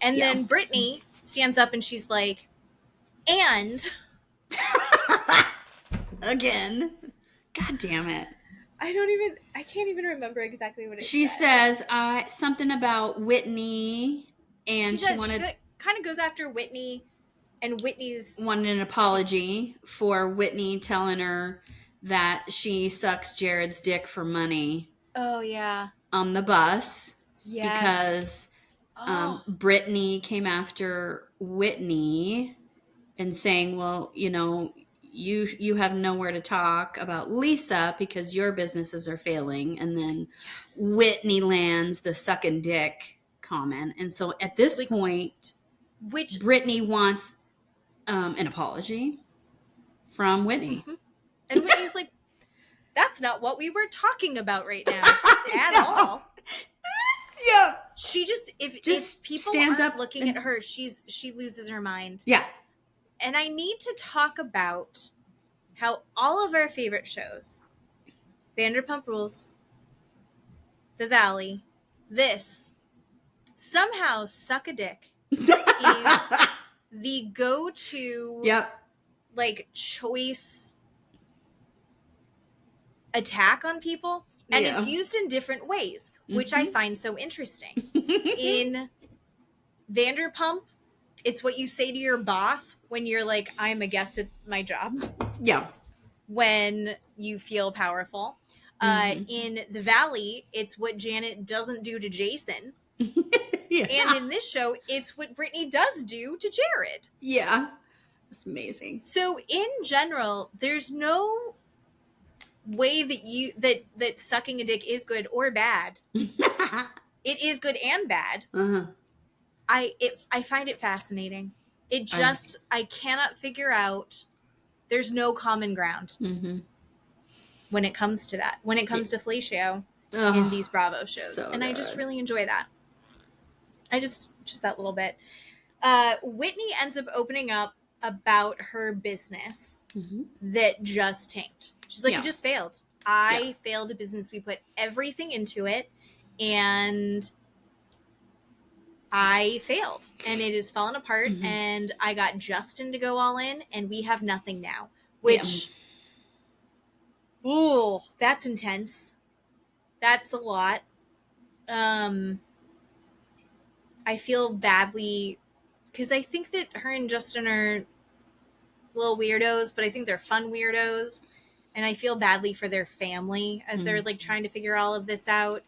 And then Brittany stands up and she's like, and again, god damn it. I can't even remember exactly what it She says something about Whitney, and she kind of goes after Whitney, and Whitney's wanted an apology for Whitney telling her that she sucks Jared's dick for money. Oh yeah. On the bus. Yes. Because Brittany came after Whitney and saying, well, you know, you have nowhere to talk about Lisa because your businesses are failing. And then Whitney lands the sucking dick comment. And so at this point, Brittany wants an apology from Whitney. Mm-hmm. And Whitney's like, that's not what we were talking about right now at all. Yeah. She just if people stands aren't up looking at her, she loses her mind. Yeah. And I need to talk about how all of our favorite shows, Vanderpump Rules, The Valley, this, somehow Suck a Dick is the go-to like choice attack on people. And it's used in different ways, which I find so interesting. In Vanderpump, it's what you say to your boss when you're like, I'm a guest at my job. Yeah. When you feel powerful. In The Valley, it's what Janet doesn't do to Jason. And in this show, it's what Brittany does do to Jared. Yeah. It's amazing. So in general, there's no way that that sucking a dick is good or bad. It is good and bad. I find it fascinating. It just I cannot figure out. There's no common ground when it comes to that. When it comes to fellatio in these Bravo shows, so and good. I just really enjoy that. I just that little bit. Whitney ends up opening up about her business that just tanked. She's like, it just failed. I failed a business. We put everything into it, and I failed, and it has fallen apart. And I got Justin to go all in, and we have nothing now. Which, ooh, that's intense. That's a lot. I feel badly because I think that her and Justin are little weirdos, but I think they're fun weirdos. And I feel badly for their family as they're like trying to figure all of this out.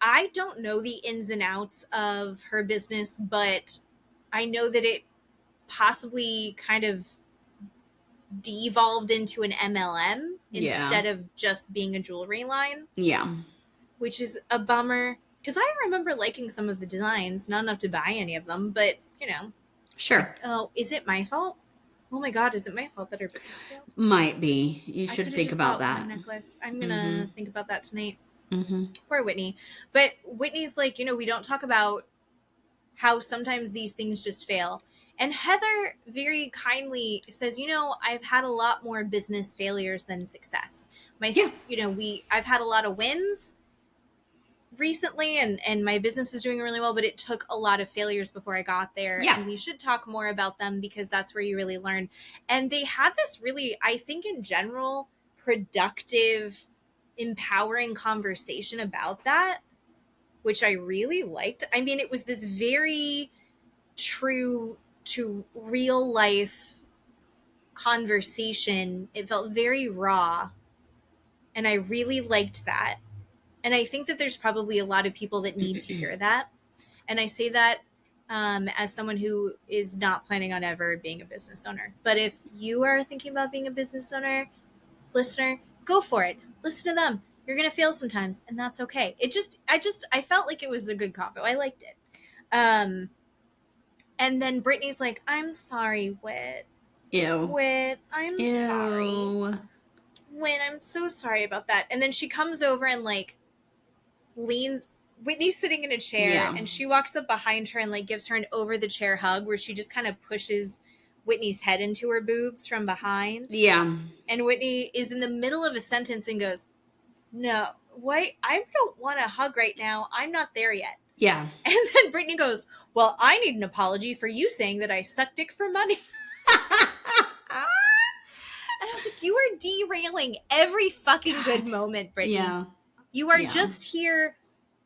I don't know the ins and outs of her business, but I know that it possibly kind of devolved into an MLM instead of just being a jewelry line. Yeah. Which is a bummer. Because I remember liking some of the designs, not enough to buy any of them, but, you know. Sure. Oh, is it my fault? Oh my God, is it my fault that her business failed? Might be. You should think about that. Necklace. I'm going to think about that tonight. Poor Whitney. But Whitney's like, you know, we don't talk about how sometimes these things just fail. And Heather very kindly says, you know, I've had a lot more business failures than success. You know, I've had a lot of wins recently, and my business is doing really well, but it took a lot of failures before I got there. And we should talk more about them because that's where you really learn. And they had this really, I think in general, productive, empowering conversation about that, which I really liked. I mean, it was this very true to real life conversation. It felt very raw, and I really liked that. And I think that there's probably a lot of people that need to hear that. And I say that as someone who is not planning on ever being a business owner. But if you are thinking about being a business owner, listener, go for it. Listen to them. You're going to fail sometimes, and that's okay. I felt like it was a good convo. I liked it. And then Brittany's like, I'm sorry, Whit. Ew. Whit, I'm sorry. Whit, I'm so sorry about that. And then she comes over and like, Whitney's sitting in a chair and she walks up behind her and like gives her an over the chair hug where she just kind of pushes Whitney's head into her boobs from behind. Yeah. And Whitney is in the middle of a sentence and goes, no, wait, I don't want to hug right now. I'm not there yet. Yeah. And then Brittany goes, well, I need an apology for you saying that I suck dick for money. And I was like, you are derailing every fucking good moment, Brittany. Yeah. You are just here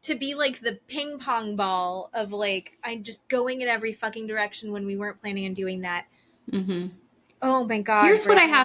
to be like the ping pong ball of like, I'm just going in every fucking direction when we weren't planning on doing that. Mm-hmm. Oh my God. Here's Brittany. what I